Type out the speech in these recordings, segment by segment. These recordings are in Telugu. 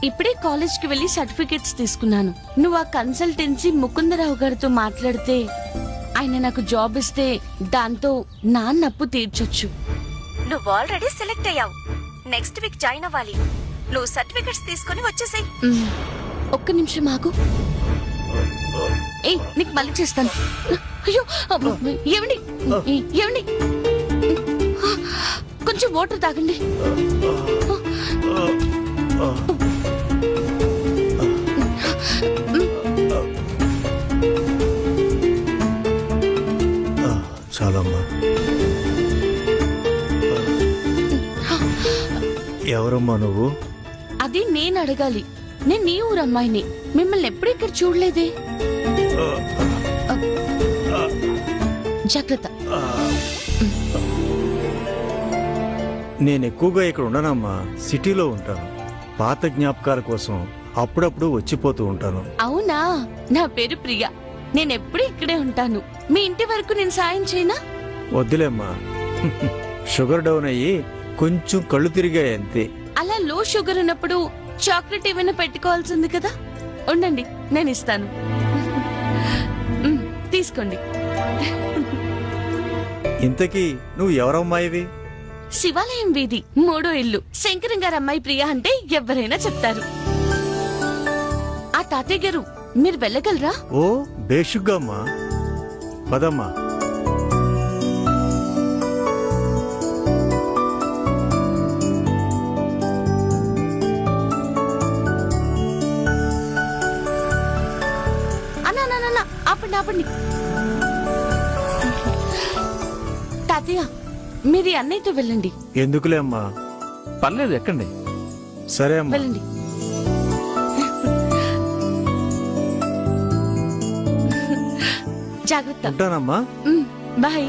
ఇప్పుడే కాలేజ్ కి వెళ్లి సర్టిఫికెట్స్ తీసుకున్నాను. నువ్వు ఆ కన్సల్టెన్సీ ముకుందరావు గారితో మాట్లాడితే ఆయన నాకు జాబ్ ఇస్తే దాంతో నాన్న అప్పు తీర్చొచ్చు. నువ్వు ఆల్రెడీ సెలెక్ట్ అయ్యావు. నెక్స్ట్ వీక్ జాయిన్ అవ్వాలి. నువ్వు సర్టిఫికెట్స్ తీసుకుని వచ్చేసేయ్. ఒక్క నిమిషం ఆగు. ఏయ్, నీకు మళ్ళీ చేస్తాను. అయ్యో ఏమండి ఏమండి, కొంచెం వాటర్ తాగండి. చాలమ్మా. ఎవరమ్మా నువ్వు? అది నేను అడగాలి. నేను నీ ఊరు అమ్మాయిని. మిమ్మల్ని ఎప్పుడు ఇక్కడ చూడలేదే. జాగ్రత్త. నేను ఎక్కువగా ఇక్కడ ఉండనమ్మా, సిటీలో ఉంటాను. పాత జ్ఞాపకాల కోసం అప్పుడప్పుడు వచ్చిపోతూ ఉంటాను. అవునా, నా పేరు ప్రియా. నేనెప్పుడు ఇక్కడే ఉంటాను. మీ ఇంటి వరకు నేను సాయం చేయనా? వద్దులేమ్మా, షుగర్ డౌన్ అయ్యి కొంచెం కళ్ళు తిరిగాయి అంతే. అలా లో షుగర్ ఉన్నప్పుడు చాక్లెట్ ఏమైనా పెట్టుకోవాల్సింది కదా. ఉండండి, నేను ఇస్తాను. తీసుకోండి. ఇంతకీ నువ్వు ఎవరమ్మాయివి? శివాలయం వీధి 3వ ఇల్లు. శంకరం గారు అమ్మాయి ప్రియా అంటే ఎవరైనా చెప్తారు. ఆ తాతయ్య గారు, మీరు వెళ్ళగలరా? ఓ బేషుగ్గా అమ్మా, పదమ్మా. అన్నా, ఆపండి ఆపండి. తాతయ్య, మీరు ఈ అన్నయ్యతో వెళ్ళండి. ఎందుకులే అమ్మా. పర్లేదు, ఎక్కండి. సరే అమ్మా. వెళ్ళండి. జాగ్రత్త. ఉంటానమ్మా. బాయ్.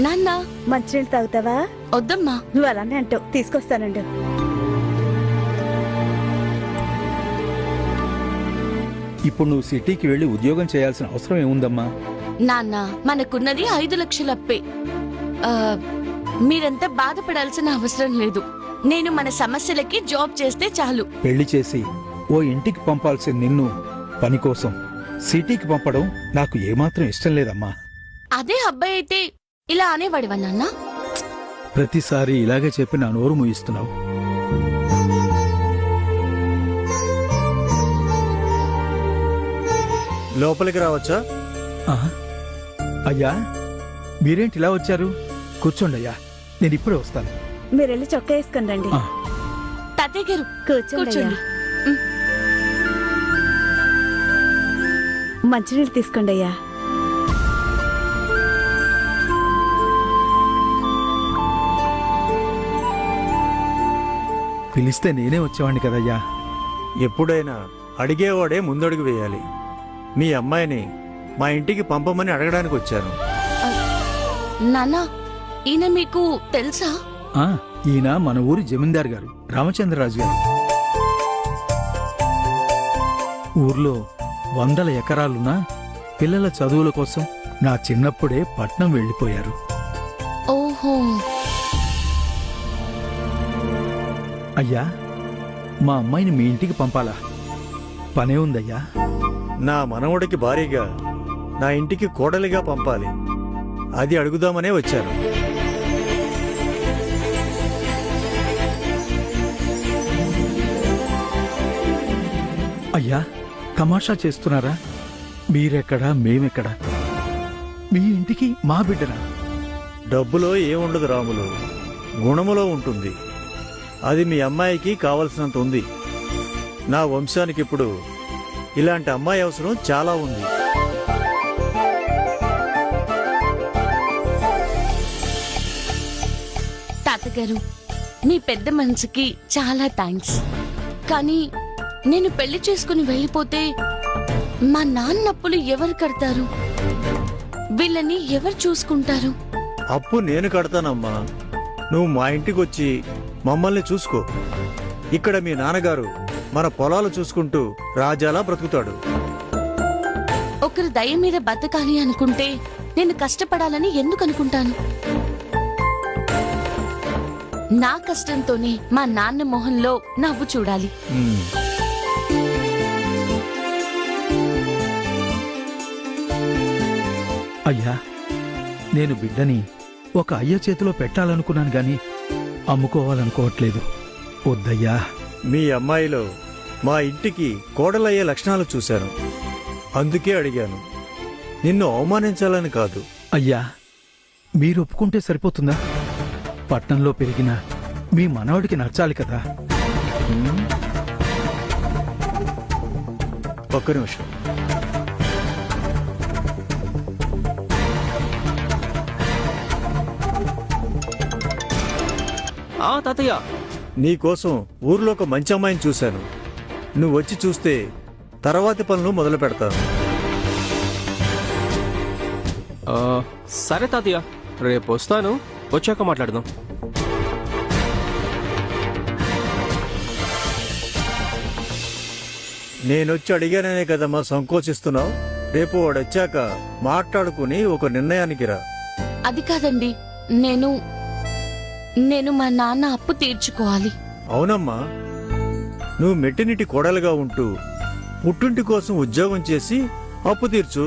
నాన్న, మంచినీళ్ళు తాగుతావా? వద్దమ్మా. నువ్వు అలానే అంటావు. తీసుకొస్తానండి. ఇప్పుడు నువ్వు సిటీకి వెళ్లి ఉద్యోగం చేయాల్సిన అవసరం ఏముందమ్మా? నాన్న, మనకున్నది 5 లక్షల అప్పే. మీరంతా బాధపడాల్సిన అవసరం లేదు. నేను మన సమస్యలకి జాబ్ చేస్తే చాలు. పెళ్లి చేసి ఓ ఇంటికి పంపాల్సిన నిన్ను పని కోసం సిటీకి పంపడం నాకు ఏమాత్రం ఇష్టం లేదమ్మా. అదే అబ్బాయి అయితే ఇలా అనేవాడివా నాన్న? ప్రతిసారి ఇలాగే చెప్పి నా నోరు ముయిస్తున్నావు. లోపలికి రావచ్చా? అయ్యా, మీరేంటి ఇలా వచ్చారు? కూర్చోండి అయ్యా, నేను ఇప్పుడే వస్తాను. మీరు వెళ్ళి చొక్కా వేసుకుని రండి. తాతయ్య గారు, కూర్చోండి. మంచినీళ్ళు తీసుకోండి అయ్యా. పిలిస్తే నేనే వచ్చేవాడిని కదయ్యా. ఎప్పుడైనా అడిగేవాడే ముందడుగు వేయాలి. మీ అమ్మాయిని మా ఇంటికి పంపమని అడగడానికి వచ్చాను. నాన్న, ఈయన మీకు తెలుసా? ఈయన మన ఊరి జమీందార్ గారు, రామచంద్రరాజు గారు. ఊర్లో 100 ఎకరాలున్నా పిల్లల చదువుల కోసం నా చిన్నప్పుడే పట్నం వెళ్లిపోయారు. ఓహో. అయ్యా, మా అమ్మాయిని మీ ఇంటికి పంపాలా? పనే ఉందయ్యా. నా మనవడికి భారీగా నా ఇంటికి కోడలిగా పంపాలి. అది అడుగుదామనే వచ్చాను. అయ్యా, తమాషా చేస్తున్నారా? మీరెక్కడా, మేమెక్కడా? మీ ఇంటికి మా బిడ్డనా? డబ్బులో ఏముండదు రాములు, గుణములో ఉంటుంది. అది మీ అమ్మాయికి కావలసినంత ఉంది. నా వంశానికి ఇప్పుడు ఇలాంటి అమ్మాయి అవసరం చాలా ఉంది. తాతగారు, మీ పెద్ద మనసుకి చాలా థ్యాంక్స్. కానీ నేను పెళ్లి చేసుకుని వెళ్ళిపోతే మా నాన్న అప్పులు ఎవరు కడతారు? వీళ్ళని ఎవరు చూసుకుంటారు? అప్పు నేను కడతానమ్మా. నువ్వు మా ఇంటికి వచ్చి మమ్మల్ని చూసుకో. ఇక్కడ మీ నాన్నగారు మన పొలాలు చూసుకుంటూ రాజాలా బ్రతుకుతాడు. ఒకరి దయ మీద బతకాలి అనుకుంటే నేను కష్టపడాలని ఎందుకు అనుకుంటాను? నా కష్టంతోనే మా నాన్న మొహంలో నవ్వు చూడాలి. ఉమ్. అయ్యా, నేను బిడ్డని ఒక అయ్య చేతిలో పెట్టాలనుకున్నాను గాని అమ్ముకోవాలనుకోవట్లేదు. వద్దయ్యా. మీ అమ్మాయిలో మా ఇంటికి కోడలయ్యే లక్షణాలు చూశాను. అందుకే అడిగాను. నిన్ను అవమానించాలని కాదు. అయ్యా, మీరు ఒప్పుకుంటే సరిపోతుందా? పట్నంలో పెరిగిన మీ మనవడికి నచ్చాలి కదా. ఒక్క నిమిషం. తాతయ్య, నీకోసం ఊర్లో ఒక మంచి అమ్మాయిని చూశాను. నువ్వు వచ్చి చూస్తే తర్వాతి పనులు మొదలు పెడతాను. సరే తాతయ్య, రేపు వస్తాను. వచ్చాక మాట్లాడదాం. నేనొచ్చి అడిగాననే కదమ్మా సంకోచిస్తున్నావు. రేపు వాడొచ్చాక మాట్లాడుకుని ఒక నిర్ణయానికి రా. అది కాదండి, నేను మా నాన్న అప్పు తీర్చుకోవాలి. అవునమ్మా, నువ్వు మెట్టినిటి కోడలుగా ఉంటూ పుట్టింటి కోసం ఉద్యోగం చేసి అప్పు తీర్చు.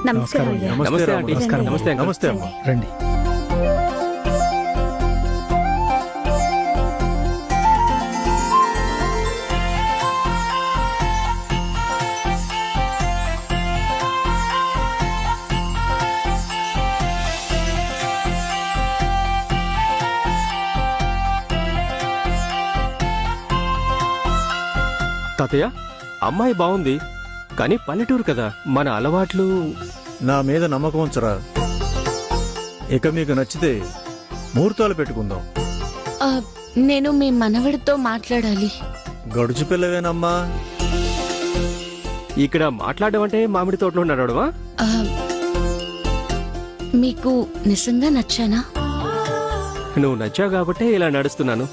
నమస్కారం అయ్యా. నమస్తే ఆంటీ. నమస్కారం. నమస్తే అంకుల్. నమస్తే అమ్మా. రండి. తాతయ్య, అమ్మాయి బాగుంది, కానీ పల్లెటూరు కదా, మన అలవాట్లు. నా మీద నమ్మకం ఉంచరా. ఇక మీకు నచ్చితే ముహూర్తాలు పెట్టుకుందాం. ఆ, నేను మీ మనవడితో మాట్లాడాలి. గడుచు పిల్లవేనమ్మా. ఇక్కడ మాట్లాడడం అంటే మామిడి తోటలో నడవడమా? ఆ, మీకు నిజంగా నచ్చానా? నువ్వు నచ్చావు కాబట్టే ఇలా నడుస్తున్నాను.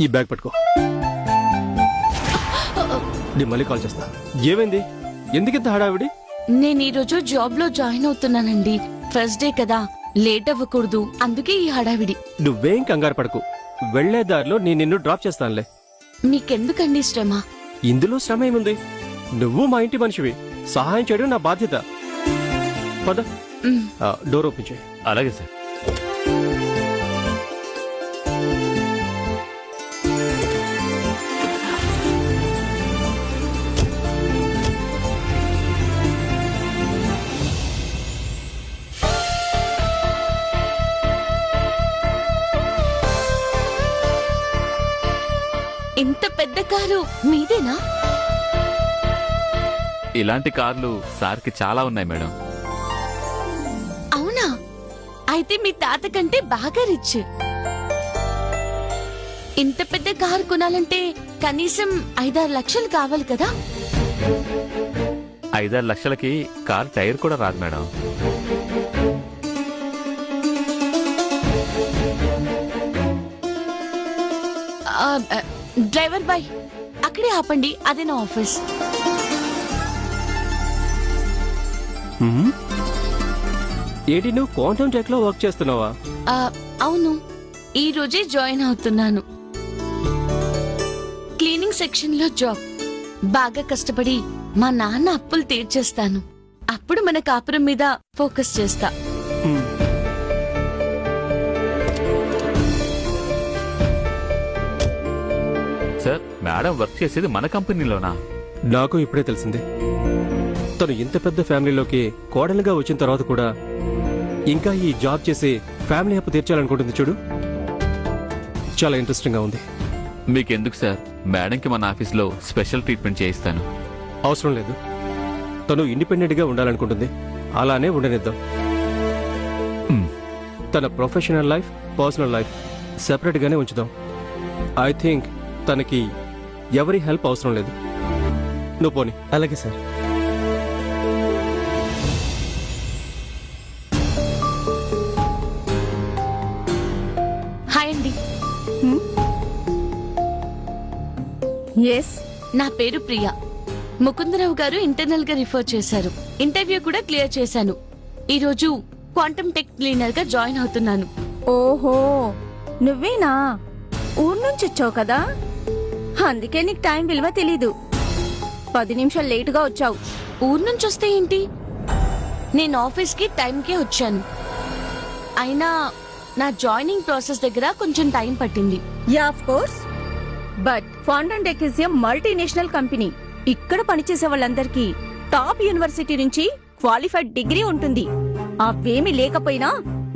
ఈ బ్యాగ్ పట్టుకో. నేను మళ్ళీ కాల్ చేస్తా. ఏమైంది? ఎందుకింత హడావిడి? నేను ఈరోజు జాబ్ లో జాయిన్ అవుతున్నానండి. ఫస్ట్ డే కదా, లేట్ అవ్వకూడదు, అందుకే ఈ హడావిడి. నువ్వేం కంగారు పడకు. వెళ్లే దారిలో నేను నిన్ను డ్రాప్ చేస్తానులే. మీకెందుకండి శ్రమ? ఇందులో శ్రమ ఏముంది? నువ్వు మా ఇంటి మనిషివి, సహాయం చేయడం నా బాధ్యత. పద. మ్. డోర్ ఓపెన్ చేయి. అలాగే సార్. ఇంత పెద్ద కారు మీదేనా? ఇలాంటి కార్లు సార్కి చాలా ఉన్నాయి మేడం. అవునా? అయితే మీ తాత కంటే బాగా రిచ్. ఇంత పెద్ద కారు కొనాలంటే కనీసం 5-6 లక్షలు కావాలి కదా? 5-6 లక్షలకి కార్ టైర్ కూడా రాదు మేడం. డ్రైవర్ బాయ్, అక్కడే ఆపండి, అదే నా ఆఫీస్. ఏంటి, నువ్వు క్వాంటమ్ టెక్ లో వర్క్ చేస్తున్నావా? అవును, ఈ రోజే జాయిన్ అవుతున్నాను. క్లీనింగ్ సెక్షన్ లో జాబ్. బాగా కష్టపడి మా నాన్న అప్పులు తీర్చేస్తాను. అప్పుడు మన కాపురం మీద ఫోకస్ చేస్తా. సార్ మేడం వర్క్ చేసేది మన కంపెనీలోనా? నాకు ఇప్పుడే తెలిసింది. తను ఇంత పెద్ద ఫ్యామిలీలోకి కోడలుగా వచ్చిన తర్వాత కూడా ఇంకా ఈ జాబ్ చేసి ఫ్యామిలీ అప్పు తీర్చాలనుకుంటుంది చూడు. చాలా ఇంట్రెస్టింగ్ గా ఉంది. మీకెందుకు సార్, మేడంకి మన ఆఫీస్లో స్పెషల్ ట్రీట్మెంట్ చేయిస్తాను. అవసరం లేదు. తను ఇండిపెండెంట్ గా ఉండాలనుకుంటుంది. అలానే ఉండనిద్దాం. తన professional life, personal life separate గానే ఉంచుదాం. ఐ థింక్ తనకి ఎవరి హెల్ప్ అవసరం లేదు. నువ్వు పోని. అలాగే సార్. హాయ్ అండి, ఎస్, నా పేరు ప్రియా. ముకుందరావు గారు ఇంటర్నల్ గా రిఫర్ చేశారు. ఇంటర్వ్యూ కూడా క్లియర్ చేశాను. ఈ రోజు క్వాంటమ్ టెక్ క్లీనర్ గా జాయిన్ అవుతున్నాను. ఓహో నువ్వేనా? ఊరు నుంచి వచ్చావు కదా, అందుకే నీకు టైం విలువ తెలీదు. 10 నిమిషాలు లేటుగా వచ్చావు. ఊరు నుంచి వస్తే ఏంటి, నేను ఆఫీస్ కి టైంకే వచ్చాను. అయినా నా జాయినింగ్ ప్రాసెస్ దగ్గర కొంచెం టైం పట్టింది. Yeah of course, but quantum tech is a multinational company. ఇక్కడ పనిచేసే వాళ్ళందరికీ టాప్ యూనివర్సిటీ నుంచి క్వాలిఫైడ్ డిగ్రీ ఉంటుంది. అవేమీ లేకపోయినా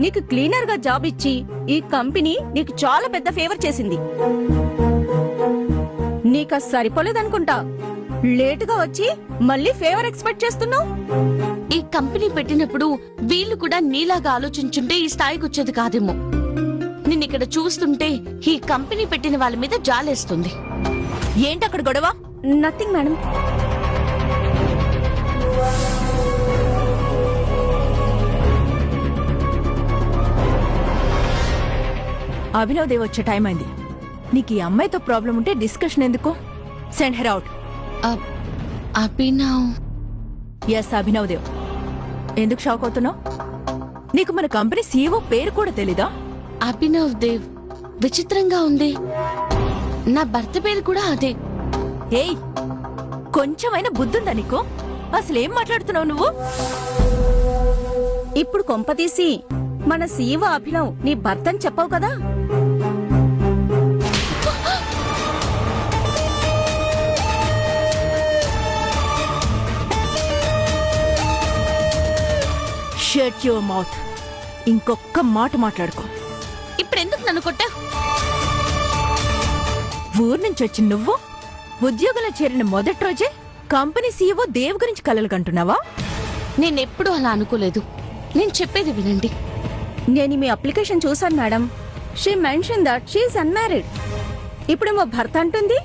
నీకు క్లీనర్ గా జాబ్ ఇచ్చి ఈ కంపెనీ నీకు చాలా పెద్ద ఫేవర్ చేసింది. నీకు సరిపోలేదనుకుంటా, లేటుగా వచ్చి మళ్ళీ ఫేవర్ ఎక్స్పెక్ట్ చేస్తున్నావు. ఈ కంపెనీ పెట్టినప్పుడు వీళ్ళు కూడా నీలాగా ఆలోచించుంటే ఈ స్థాయికి వచ్చేది కాదేమో. నిన్నిక్కడ చూస్తుంటే ఈ కంపెనీ పెట్టిన వాళ్ళ మీద జాలేస్తుంది. ఏంటక్కడ గొడవ? Nothing madam. అభినవ్ దేవ్ వచ్చే టైం అయింది. నీకు ఈ అమ్మాయితో ప్రాబ్లం ఉంటే డిస్కషన్ ఎందుకు? Send her out. Abhinav? Yes, Abhinav Dev. ఎందుకు షాక్ అవుతున్నావు? నీకు మన కంపెనీ సీఈఓ పేరు కూడా తెలీదా? అభినవ్ దేవ్ విచిత్రంగా ఉంది. నా భర్త పేరు కూడా అదే. ఏయ్, కొంచెమైనా బుద్ధుందా నీకు? అసలేం మాట్లాడుతున్నావు నువ్వు? ఇప్పుడు కొంపతీసి మన సీఈఓ అభినవ్ నీ భర్తని చెప్పావు కదా. Shut your mouth. ఇంకొక్క మాట మాట్లాడుకో. ఇప్పుడు ఎందుకు నన్ను కొట్టా? ఊరు నుంచి వచ్చి నువ్వు ఉద్యోగంలో చేరిన మొదటి రోజే కంపెనీ సీఈఓ దేవ్ గురించి కలలు కంటున్నావా? నేనెప్పుడు అలా అనుకోలేదు. నేను చెప్పేది వినండి. నేను మీ అప్లికేషన్ చూశాను madam. She mention that she is unmarried. ఇప్పుడు మా భర్త అంటుంది.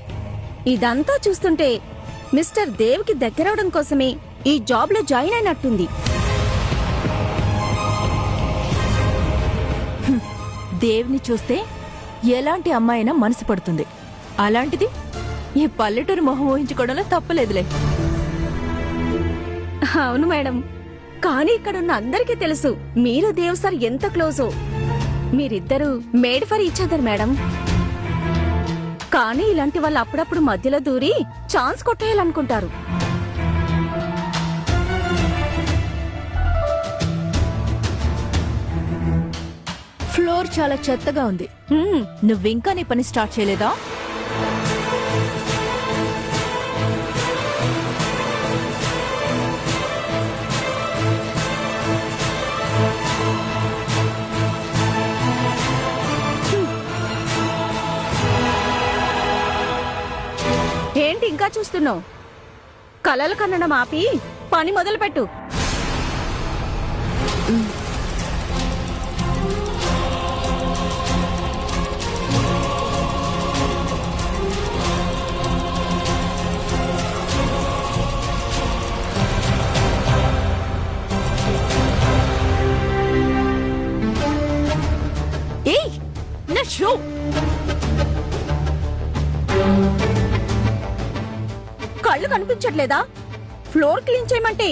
ఇదంతా చూస్తుంటే మిస్టర్ దేవ్ కి దగ్గరవడం కోసమే ఈ జాబ్ లో జాయిన్ అయినట్టుంది. దేవ్ని చూస్తే ఎలాంటి అమ్మాయినా మనసు పడుతుంది. అలాంటిది ఈ పల్లెటూరు మొహం ఊహించుకోవడంలో తప్పలేదులే. అవును మేడం, కానీ ఇక్కడున్న అందరికీ తెలుసు మీరు దేవ్ సార్ ఎంత క్లోజో. మీరిద్దరూ made for each other madam. కానీ ఇలాంటి వాళ్ళు అప్పుడప్పుడు మధ్యలో దూరి ఛాన్స్ కొట్టేయాలనుకుంటారు. ఫ్లోర్ చాలా చెత్తగా ఉంది. నువ్వింకా నీ పని స్టార్ట్ చేయలేదా? ఏంటి ఇంకా చూస్తున్నావు? కలలు కన్నడం ఆపి పని మొదలు పెట్టు. ఏయ్, నా షూ! కళ్ళు కనిపించట్లేదా? ఫ్లోర్ క్లీన్ చేయమంటే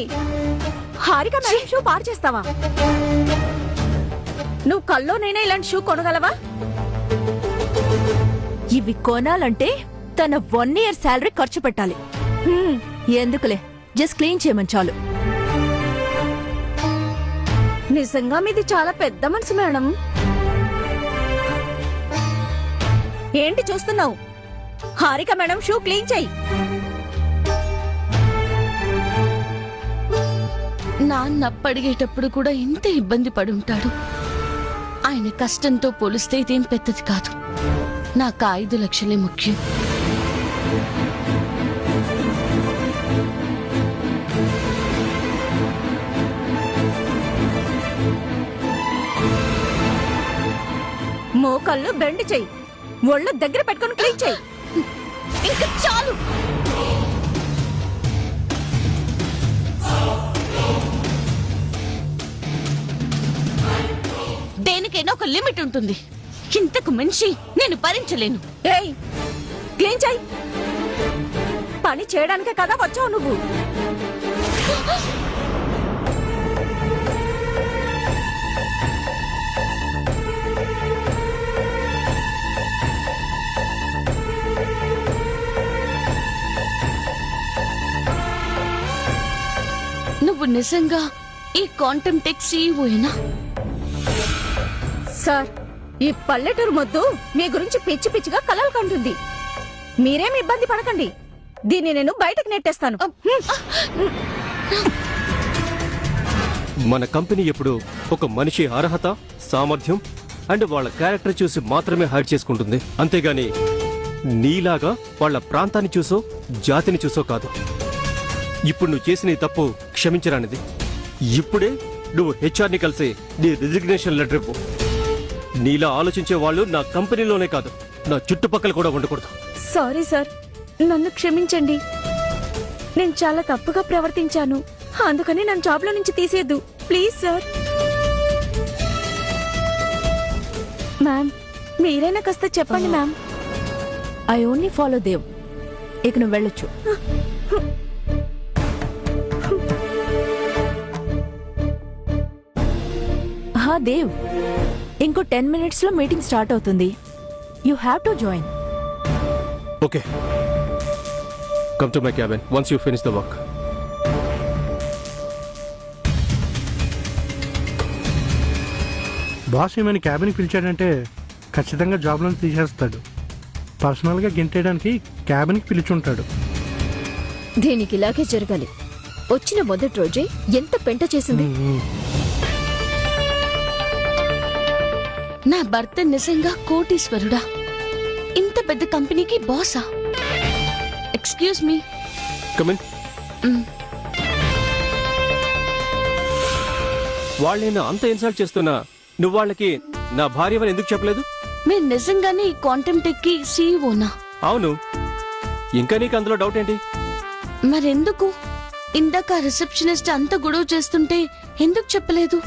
హారిక మేడం షూ పాడు చేస్తావా? నువ్వు కల్లోనైనా ఇలాంటి షూ కొనగలవా? ఇవి కొనాలంటే తన 1 year శాలరీ ఖర్చు పెట్టాలి. ఎందుకులే, జస్ట్ క్లీన్ చేయమని చాలు. నిజంగా మీది చాలా పెద్ద మనసు మేడం. ఏంటి చూస్తున్నావు? హారిక మేడం షూ క్లీన్ చెయ్యి. నాన్న అప్పడిగేటప్పుడు కూడా ఇంత ఇబ్బంది పడుంటాడు. ఆయన కష్టంతో పోలిస్తే ఇదేం పెద్దది కాదు. నాకు 5 లక్షలే ముఖ్యం. మోకాళ్ళు బెండ్ చెయ్యి. ఒళ్ళు దగ్గర పెట్టుకొని క్లీన్ చెయ్యి. ఇంకా చాలు. దేనికైనా ఒక లిమిట్ ఉంటుంది. ఇంతకు మించి నేను భరించలేను. ఏయ్, క్లీన్ చెయ్యి. పని చేయడానికే కదా వచ్చావు నువ్వు. నువ్వు నిజంగా ఈ క్వాంటమ్ టెక్ సీఈఓయేనా? సార్, ఈ పల్లెటూరు మొద్దు మీ గురించి పిచ్చి పిచ్చిగా కలలు కంటుంది. మీరేం ఇబ్బంది పడకండి. దీన్ని నేను బయటకు నెట్టేస్తాను. మన కంపెనీ ఎప్పుడు ఒక మనిషి అర్హత, సామర్థ్యం అండ్ వాళ్ళ క్యారెక్టర్ చూసి మాత్రమే హైర్ చేసుకుంటుంది. అంతేగాని నీలాగా వాళ్ళ ప్రాంతాన్ని చూసో జాతిని చూసో కాదు. ఇప్పుడు నువ్వు చేసిన ఈ తప్పు క్షమించరానిది. ఇప్పుడే నువ్వు హెచ్ఆర్ని కలిసి నీ రిజిగ్నేషన్ లెటర్ ఇవ్వు. నీలా ఆలోచించే వాళ్ళు నా కంపెనీలోనే కాదు, నా చుట్టుపక్కల కూడా ఉండకూడదు. సారీ సార్, నన్ను క్షమించండి. నేను చాలా తప్పుగా ప్రవర్తించాను. అందుకని నన్ను జాబ్లో నుంచి తీసేద్దు ప్లీజ్ సార్. మ్యామ్, మీరైనా కాస్త చెప్పండి ma'am. I only follow Dev. ఇక నువ్వు వెళ్ళొచ్చు. హా దేవ్, ఇంకో 10 minutes లో మీటింగ్ స్టార్ట్ అవుతుంది. You have to join. Okay, come to my cabin once you finish the work. Boss ఏమైనా క్యాబిన్కి పిలిచాడంటే ఖచ్చితంగా జాబ్లో తీసేస్తాడు. పర్సనల్గా గెంటేయడానికి క్యాబిన్కి పిలిచుంటాడు. దీనికి ఇలాగే జరగాలి. వచ్చిన మొదటి రోజే ఎంత పెంట చేసింది. నా భర్త నిజంగా కోటీశ్వరుడా? ఇంత పెద్ద కంపెనీకి బాసా? Excuse me. Come in. వాళ్ళని అంత ఇన్సల్ట్ చేస్తున్నా నువ్వు వాళ్ళకి నా భార్యవని ఎందుకు చెప్పలేదు? మీరు నిజంగానే ఈ క్వాంటమ్ టెక్ కి సీఈఓనా? అవును. ఇంకా నీకు అందులో డౌట్ ఏంటి? మరెందుకు ఇందాక రిసెప్షనిస్ట్ అంత గొడవ చేస్తుంటే ఎందుకు చెప్పలేదు?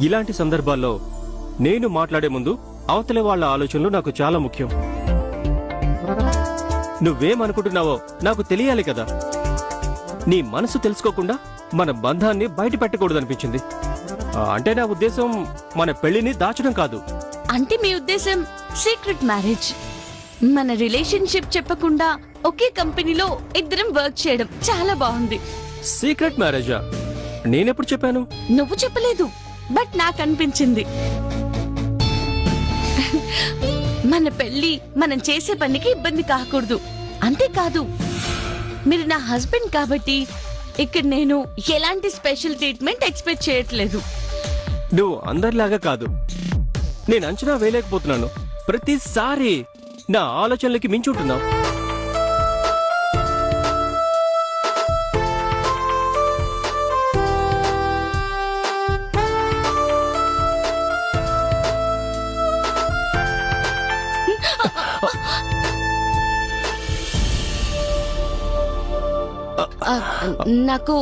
ఇలాంటి సందర్భాల్లో నేను మాట్లాడే ముందు అవతలి వాళ్ళ ఆలోచనలు నాకు చాలా ముఖ్యం. నువ్వేమనుకుంటున్నావో నాకు తెలియాలి కదా. నీ మనసు తెలుసుకోకుండా మన బంధాన్ని బయట పెట్టకూడదనిపించింది. అంటే నా ఉద్దేశం మన పెళ్లిని దాచడం కాదు. అంటే మీ ఉద్దేశం సీక్రెట్ మ్యారేజ్? మన రిలేషన్షిప్ చెప్పకుండా ఒకే కంపెనీలో ఇద్దరం వర్క్ చేయడం చాలా బాగుంది. సీక్రెట్ మ్యారేజా? నేనెప్పుడు చెప్పాను? నువ్వు చెప్పలేదు, బట్ నాకు అనిపించింది. మన పెళ్లి మనం చేసే పనికి ఇబ్బంది కాకూడదు. అంతేకాదు, మీరు నా హస్బెండ్ కాబట్టి ఇక్కడ నేను ఎలాంటి స్పెషల్ ట్రీట్మెంట్ ఎక్స్పెక్ట్ చేయట్లేదు. నువ్వు అందరిలాగా కాదు. నేను అంచనా వేయలేకపోతున్నాను. ప్రతిసారి నా ఆలోచనలకి మించుంటున్నావు. నాకు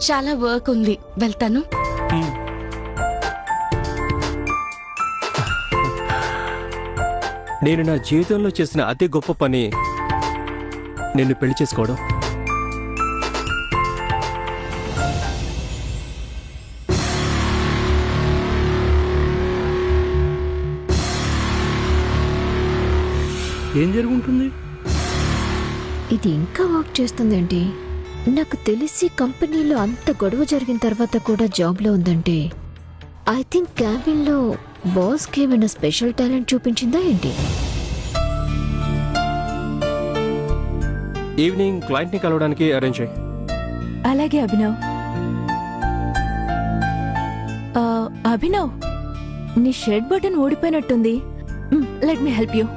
చాలా వర్క్ ఉంది, వెళ్తాను. నేను నా జీవితంలో చేసిన అతి గొప్ప పని నిన్ను పెళ్లి చేసుకోవడం. ఏం జరుగుంటుంది? ఇది ఇంకా వర్క్ చేస్తుందేంటి? నాకు తెలిసి కంపెనీలో అంత గొడవ జరిగిన తర్వాత కూడా జాబ్లో ఉందంటే ఐ థింక్ క్యాబిన్లో బాస్కి ఏమైనా స్పెషల్ టాలెంట్ చూపించిందా ఏంటి? ఈవినింగ్ క్లయింట్ ని కలవడానికి అరేంజ్ చేయి. అలాగే అభినవ్. అభినవ్, నీ షర్ట్ బటన్ ఊడిపోయినట్టుంది. Let me help you.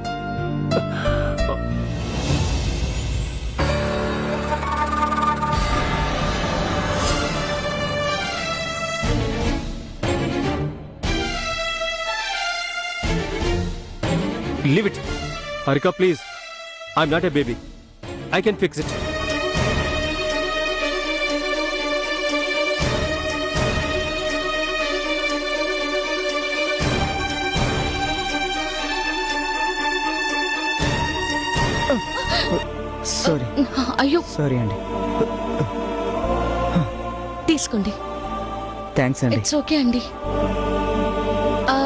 Leave it. Harika, please. I'm not a baby. I can fix it. Sorry అయ్యో సారీ అండి. తీసుకోండి. థ్యాంక్స్ అండి. ఇట్స్ ఓకే అండి. ఆ,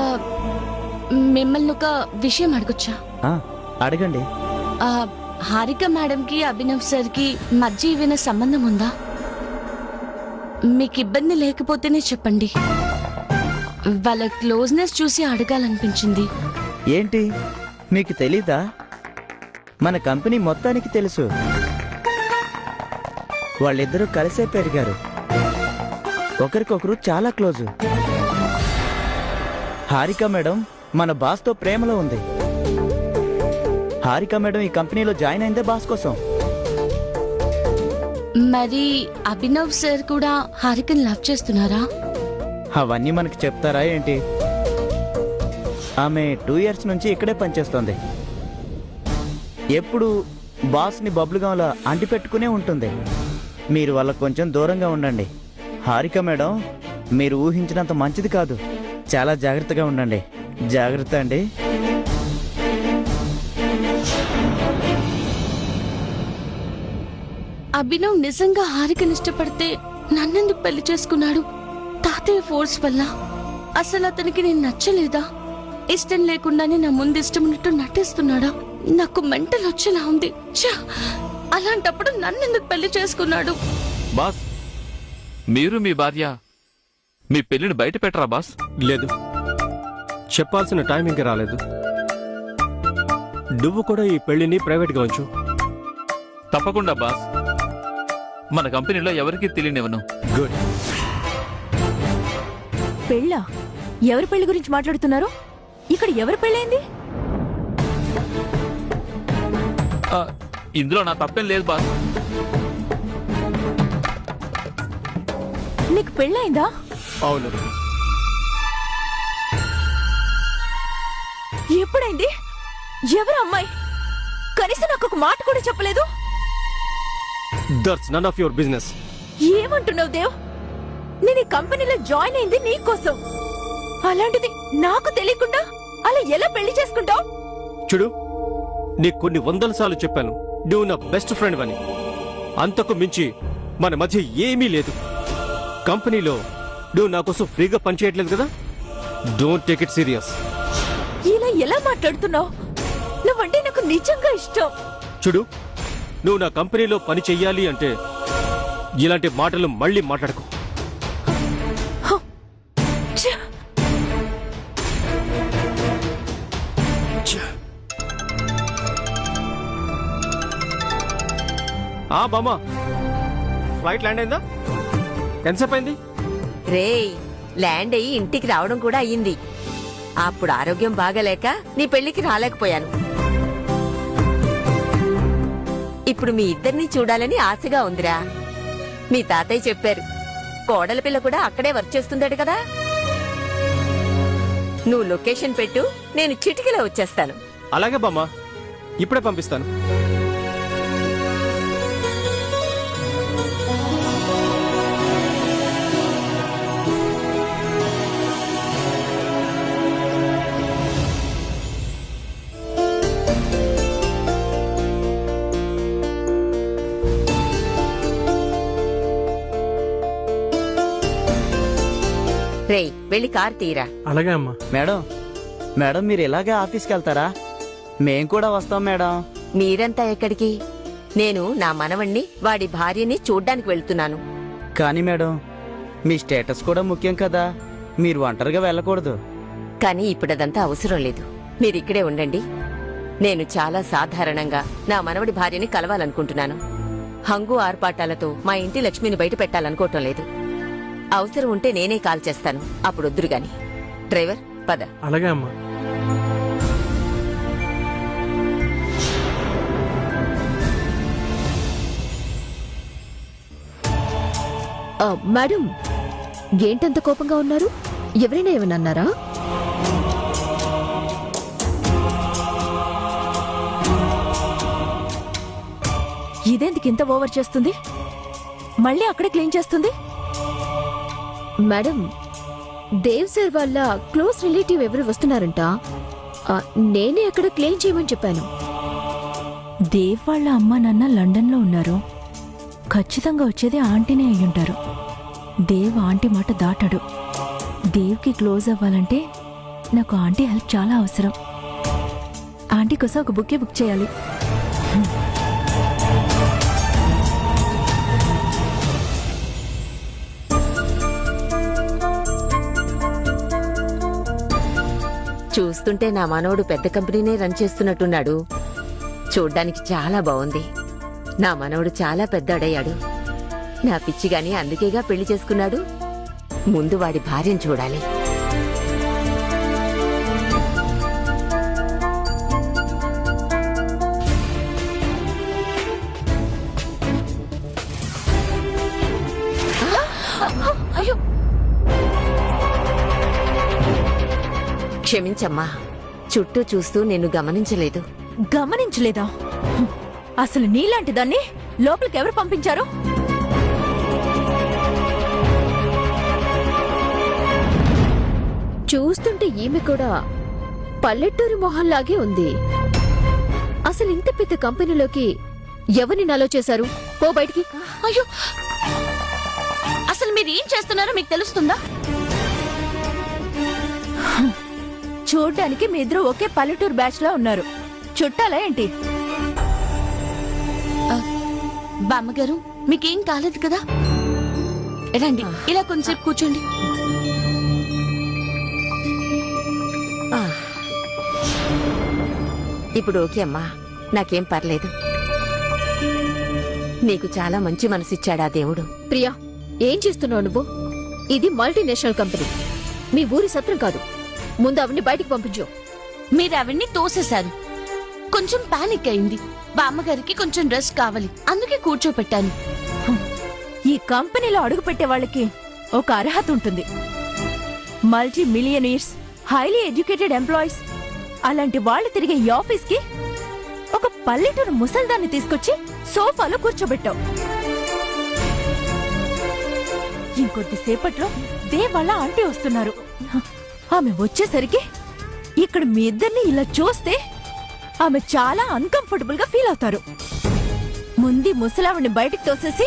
మిమ్మల్ని ఒక విషయం అడగొచ్చా? ఆ, అడగండి. ఆ, హారిక మేడంకి అభినవ్ సార్కి మధ్య ఏమైనా సంబంధం ఉందా? మీకు ఇబ్బంది లేకపోతేనే చెప్పండి. వాళ్ళ క్లోజ్నెస్ చూసి అడగాలనిపించింది. ఏంటి మీకు తెలీదా? మన కంపెనీ మొత్తానికి తెలుసు. వాళ్ళిద్దరూ కలిసే పెరిగారు. ఒకరికొకరు చాలా క్లోజు. హారిక మేడం మన బాస్తో ప్రేమలో ఉంది. హారిక మేడం ఈ కంపెనీలో జాయిన్ అయిందే బాస్ కోసం. మరి అభినవ్ సార్ కూడా హారికని లవ్ చేస్తున్నారా? అవన్నీ మనకి చెప్తారా ఏంటి? ఆమె 2 years నుంచి ఇక్కడే పనిచేస్తోంది. ఎప్పుడు బాస్ని బబ్లుగంలా అంటిపెట్టుకునే ఉంటుంది. మీరు వాళ్ళకు కొంచెం దూరంగా ఉండండి. హారిక మేడం మీరు ఊహించినంత మంచిది కాదు. చాలా జాగ్రత్తగా ఉండండి. జాగ్రత్త అండి. అభినవ్ నిజంగా హారికని ఇష్టపడితే నన్నెందుకు పెళ్లి చేసుకున్నాడు? తాతయ్య ఫోర్స్ వల్ల? అసలు అతనికి నేను నచ్చలేదా? ఇష్టం లేకుండానే నా ముందు ఇష్టం ఉన్నట్టు నటిస్తున్నాడా? నాకు మెంటల్ వచ్చేలా ఉంది. ఛ! అలాంటప్పుడు నన్నెందుకు పెళ్లి చేసుకున్నాడు? బాస్, మీరు మీ భార్య మీ పెళ్లిని బయట పెట్టరా బాస్? లేదు, చెప్పాల్సిన టైం ఇంకా రాలేదు. నువ్వు కూడా ఈ పెళ్లిని ప్రైవేట్గా ఉంచు. తప్పకుండా బాస్. మన కంపెనీలో ఎవరికీ తెలియనివ్వను. గుడ్. పెళ్ళా? ఎవరి పెళ్లి గురించి మాట్లాడుతున్నారు? ఇక్కడ ఎవరి పెళ్ళైంది? ఇందులో నా తప్పేం లేదు బాస్. నీకు పెళ్ళైందా? అవును. ఎప్పుడైంది? ఎవరు అమ్మాయి? కనీసం నాకు ఒక మాట కూడా చెప్పలేదు. That's none of your business. ఏమంటున్నావు దేవ్? నేను ఈ కంపెనీలో జాయిన్ అయింది నీకోసం. అలాంటిది నాకు తెలియకుండా అలా ఎలా పెళ్లి చేసుకుంటావు? చూడు, నీకు కొన్ని 100 సార్లు చెప్పాను నువ్వు నా బెస్ట్ ఫ్రెండ్ అని. అంతకు మించి మన మధ్య ఏమీ లేదు. కంపెనీలో నువ్వు నా కోసం ఫ్రీగా పనిచేయట్లేదు కదా. Don't take it serious. ఇలా ఎలా మాట్లాడుతున్నావు? నువ్వంటే నాకు నిజంగా ఇష్టం. చూడు, నువ్వు నా కంపెనీలో పని చెయ్యాలి అంటే ఇలాంటి మాటలు మళ్ళీ మాట్లాడకు. బామా, ఫ్లైట్ ల్యాండ్ అయిందా? ఎంతసేపు అయింది? రేయ్, ల్యాండ్ అయ్యి ఇంటికి రావడం కూడా అయ్యింది. అప్పుడు ఆరోగ్యం బాగలేక నీ పెళ్లికి రాలేకపోయాను. ఇప్పుడు మీ ఇద్దరిని చూడాలని ఆశగా ఉందిరా. మీ తాతయ్య చెప్పారు, కోడల పిల్ల కూడా అక్కడే వర్క్ చేస్తుందట కదా. నువ్వు లొకేషన్ పెట్టు, నేను చిటికలో వచ్చేస్తాను. అలాగే బామ్మా, ఇప్పుడే పంపిస్తాను. రేయ్, వెళ్ళి కార్ తీరా. అలాగే అమ్మా. మేడం మేడం మీరు ఇలాగే ఆఫీస్కి వెళ్తారా? మేం కూడా వస్తాం మేడం. మీరంతా ఎక్కడికి? నేను నా మనవణ్ణి వాడి భార్యని చూడ్డానికి వెళ్తున్నాను. కానీ మేడం, మీ స్టేటస్ కూడా ముఖ్యం కదా, మీరు ఒంటరిగా వెళ్ళకూడదు. కానీ ఇప్పుడదంతా అవసరం లేదు. మీరిక్కడే ఉండండి. నేను చాలా సాధారణంగా నా మనవడి భార్యని కలవాలనుకుంటున్నాను. హంగు ఆర్పాటాలతో మా ఇంటి లక్ష్మిని బయట పెట్టాలనుకోవటం లేదు. అవసరం ఉంటే నేనే కాల్ చేస్తాను. అప్పుడు వద్దురు గాని. డ్రైవర్ పద. అలాగే అమ్మా. మేడం, ఏంటంత కోపంగా ఉన్నారు? ఎవరైనా ఏమన్నా అన్నారా? ఇదేందుకు ఇంత ఓవర్ చేస్తుంది? మళ్ళీ అక్కడే క్లీన్ చేస్తుంది. మేడం, దేవ్ సార్ వాళ్ళ క్లోజ్ రిలేటివ్ ఎవరు వస్తున్నారంట. నేనే అక్కడ క్లెయిమ్ చేయమని చెప్పాను. దేవ్ వాళ్ళ అమ్మ నాన్న లండన్ లో ఉన్నారు. ఖచ్చితంగా వచ్చేది ఆంటీనే అయ్యుంటారు. దేవ్ ఆంటీ మాట దాటాడు. దేవ్కి క్లోజ్ అవ్వాలంటే నాకు ఆంటీ హెల్ప్ చాలా అవసరం. ఆంటీ కోసం ఒక బుక్ చేయాలి. చూస్తుంటే నా మనవడు పెద్ద కంపెనీనే రన్ చేస్తున్నట్టున్నాడు. చూడ్డానికి చాలా బాగుంది. నా మనవడు చాలా పెద్దాడయ్యాడు. నా పిచ్చిగాని అందుకేగా పెళ్లి చేసుకున్నాడు. ముందు వాడి భార్యను చూడాలి. అయ్యో, క్షమించమ్మా, చుట్టూ చూస్తూ నిన్ను గమనించలేదు. గమనించలేదా? అసలు నీలాంటి దాన్ని లోపలికి ఎవరు పంపించారు? చూస్తుంటే ఈమె కూడా పల్లెటూరి మొహంలాగే ఉంది. అసలు ఇంత పెద్ద కంపెనీలోకి ఎవరిని నాలో చేశారు? పో బయటికి. అయ్యో, అసలు మీరు ఏం చేస్తున్నారో మీకు తెలుస్తుందా? చూడ్డానికి మీ ఇద్దరు ఒకే పల్లెటూరు బ్యాచ్ లో ఉన్నారు. చుట్టాలా ఏంటి? బామ్మగారు, మీకేం కాలేదు కదా? రండి, ఇలా కొంచెంసేపు కూర్చోండి. ఇప్పుడు ఓకే అమ్మా, నాకేం పర్లేదు. నీకు చాలా మంచి మనసిచ్చాడా దేవుడు. ప్రియా, ఏం చేస్తున్నావు నువ్వు? ఇది మల్టీనేషనల్ కంపెనీ, మీ ఊరి సత్రం కాదు. ముందు అవన్నీ బయటికి పంపించు. మీరు అవన్నీ తోసేశారు. కొంచెం పానిక్ అయింది. బామ్మగారికి కొంచెం రెస్ట్ కావాలి, అందుకే కూర్చోపెట్టాను. ఈ కంపెనీలో అడుగు పెట్టే వాళ్ళకి ఒక అర్హత ఉంటుంది. Multi millionaires, highly educated employees, అలాంటి వాళ్ళు తిరిగే ఈ ఆఫీస్ కి ఒక పల్లెటూరు ముసల్దాన్ని తీసుకొచ్చి సోఫాలో కూర్చోబెట్టావు. ఇంకొద్దిసేపట్లో దేవ్ వాళ్ళ ఆంటీ వస్తున్నారు. ఆమె వచ్చేసరికి ఇక్కడ మీ ఇద్దరిని ఇలా చూస్తే ఆమె చాలా అన్కంఫర్టబుల్ గా ఫీల్ అవుతారు. ముందు ముసలావిని బయటికి తోసేసి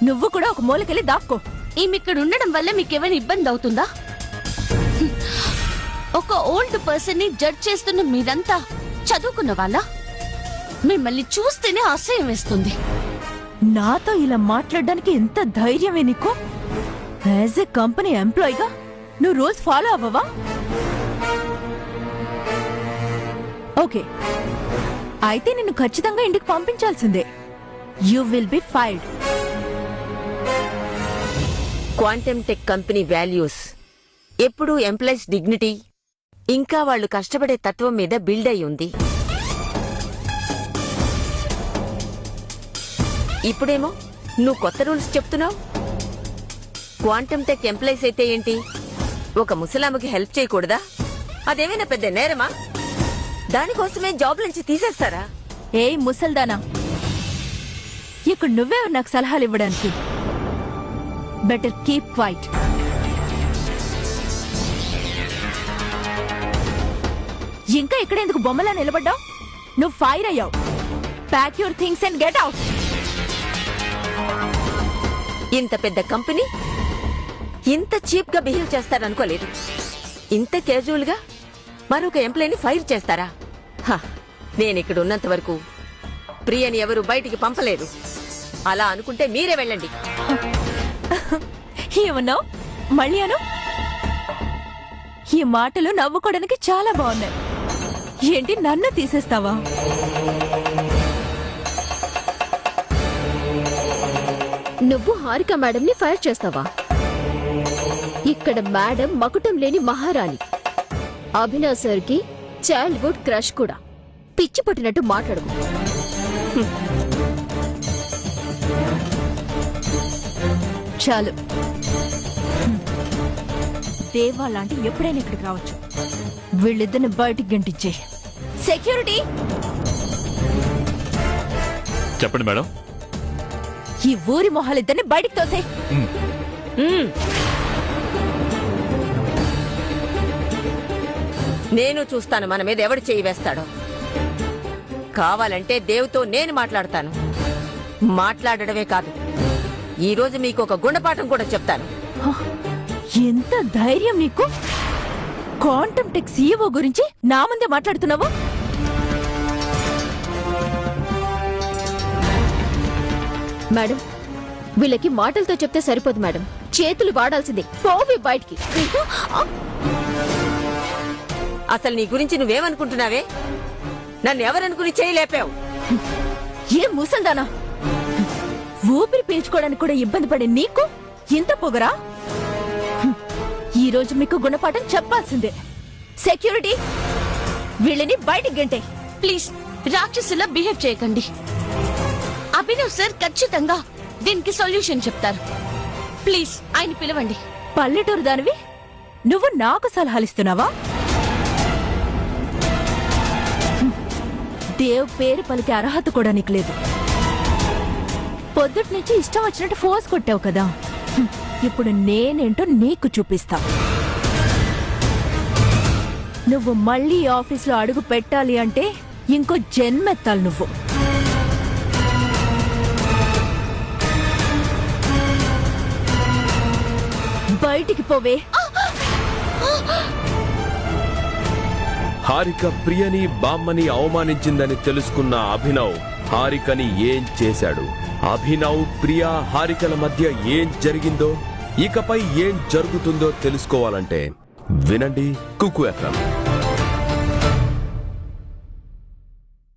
నువ్వు కూడా ఒక మూలకెళ్ళి దాక్కో. ఈమె ఇక్కడ ఉండడం వల్ల మీకేమైనా ఇబ్బంది అవుతుందా? ఒక ఓల్డ్ పర్సన్ ని జడ్జ్ చేస్తున్న మీరంతా చదువుకున్న వాళ్ళ? మిమ్మల్ని చూస్తేనే అసహ్యం వేస్తుంది. నాతో ఇలా మాట్లాడడానికి ఎంత ధైర్యమే నీకు? యాజ్ ఎ కంపెనీ ఎంప్లాయీగా నువ్వు రూల్స్ ఫాలో అవ్వవా? ఓకే, అయితే నిన్ను ఖచ్చితంగా ఇంటికి పంపించాల్సిందే. You will be fired. Quantum tech company values ఎప్పుడూ ఎంప్లాయీస్ డిగ్నిటీ, ఇంకా వాళ్ళు కష్టపడే తత్వం మీద బిల్డ్ అయి ఉంది. ఇప్పుడేమో నువ్వు కొత్త రూల్స్ చెప్తున్నావు. క్వాంటమ్ టెక్ ఎంప్లాయీస్ అయితే ఏంటి, ఒక ముసలామకి హెల్ప్ చేయకూడదా? అదేమైనా పెద్ద నేరమా? దానికోసమే జాబ్ నుంచి తీసేస్తారా? ఏయ్ ముసల్దానా, ఇక్కడ నువ్వెవరు నాకు సలహాలు ఇవ్వడానికి? Better keep quiet. ఇంకా ఇక్కడెందుకు బొమ్మలా నిలబడ్డావు? నువ్వు ఫైర్ అయ్యావు. Pack your things and get out. ఇంత పెద్ద కంపెనీ ఇంత చీప్ గా బిహేవ్ చేస్తారనుకోలేదు. ఇంత క్యాజువల్ గా మరొక ఎంప్లాయీని ఫైర్ చేస్తారా? నేనిక్కడ ఉన్నంత వరకు ప్రియని ఎవరు బయటికి పంపలేదు. అలా అనుకుంటే మీరే వెళ్ళండి. ఏమన్నావు? మళ్ళీ అను. ఈ మాటలు నవ్వుకోవడానికి చాలా బాగున్నాయి. ఏంటి, నన్ను తీసేస్తావా? నువ్వు హారిక మేడంని ఫైర్ చేస్తావా? ఇక్కడ మేడం మకుటం లేని మహారాణి. అభినవ్ సార్కి చైల్డ్హుడ్ క్రష్ కూడా. పిచ్చి పట్టినట్టు మాట్లాడకు. చాలు. దేవా లాంటి ఎప్పుడైనా ఇక్కడికి రావచ్చు. వీళ్ళిద్దరిని బయటికి గంటించే. సెక్యూరిటీ, చెప్పండి మేడం. ఈ ఊరి మొహాలిద్దరిని బయటికి తోసే. నేను చూస్తాను మన మీద ఎవడు చేయి వేస్తాడో. కావాలంటే దేవుతో నేను మాట్లాడతాను. మాట్లాడడమే కాదు, ఈ రోజు మీకు ఒక గుణపాఠం కూడా చెప్తాను. ఎంత ధైర్యం నీకు! క్వాంటమ్ టెక్ సీఈఓ గురించి నా ముందే మాట్లాడుతున్నావు? మేడం, వీళ్ళకి మాటలతో చెప్తే సరిపోదు మేడం, చేతులు వాడాల్సిందే. పోవి బయటికి. అసలు నీ గురించి నువ్వేమనుకుంటున్నావే? నన్ను ఎవరనుకుని చేయలేపావు? ఏ ముసల్దానా! ఊపిరి పీల్చుకోవడానికి కూడా ఇబ్బంది పడే నీకు ఇంత పొగరా? ఈ రోజు మీకు గుణపాఠం చెప్పాల్సిందే. సెక్యూరిటీ, వీళ్ళని బయటికి గంటే. ప్లీజ్ రాక్షసులా బిహేవ్ చేయకండి. అభినవ్ సార్ ఖచ్చితంగా దీనికి సొల్యూషన్ చెప్తారు. ప్లీజ్ ఆయన పిలవండి. పల్లెటూరు దానివి నువ్వు నాకు సలహాలిస్తున్నావా? దేవ్ పేరు పలికే అర్హత కూడా నీకు లేదు. పొద్దుటి నుంచి ఇష్టం వచ్చినట్టు ఫోర్స్ కొట్టావు కదా. ఇప్పుడు నేనేంటో నీకు చూపిస్తా. నువ్వు మళ్ళీ ఆఫీసులో అడుగు పెట్టాలి అంటే ఇంకో జన్మెత్తాలి నువ్వు. బయటికి పోవే. హారిక ప్రియని బామ్మని అవమానించిందని తెలుసుకున్న అభినవ్ హారికని ఏం చేశాడు? అభినవ్, ప్రియా, హారికల మధ్య ఏం జరిగిందో, ఇకపై ఏం జరుగుతుందో తెలుసుకోవాలంటే వినండి కుకు ఎఫ్ఎం.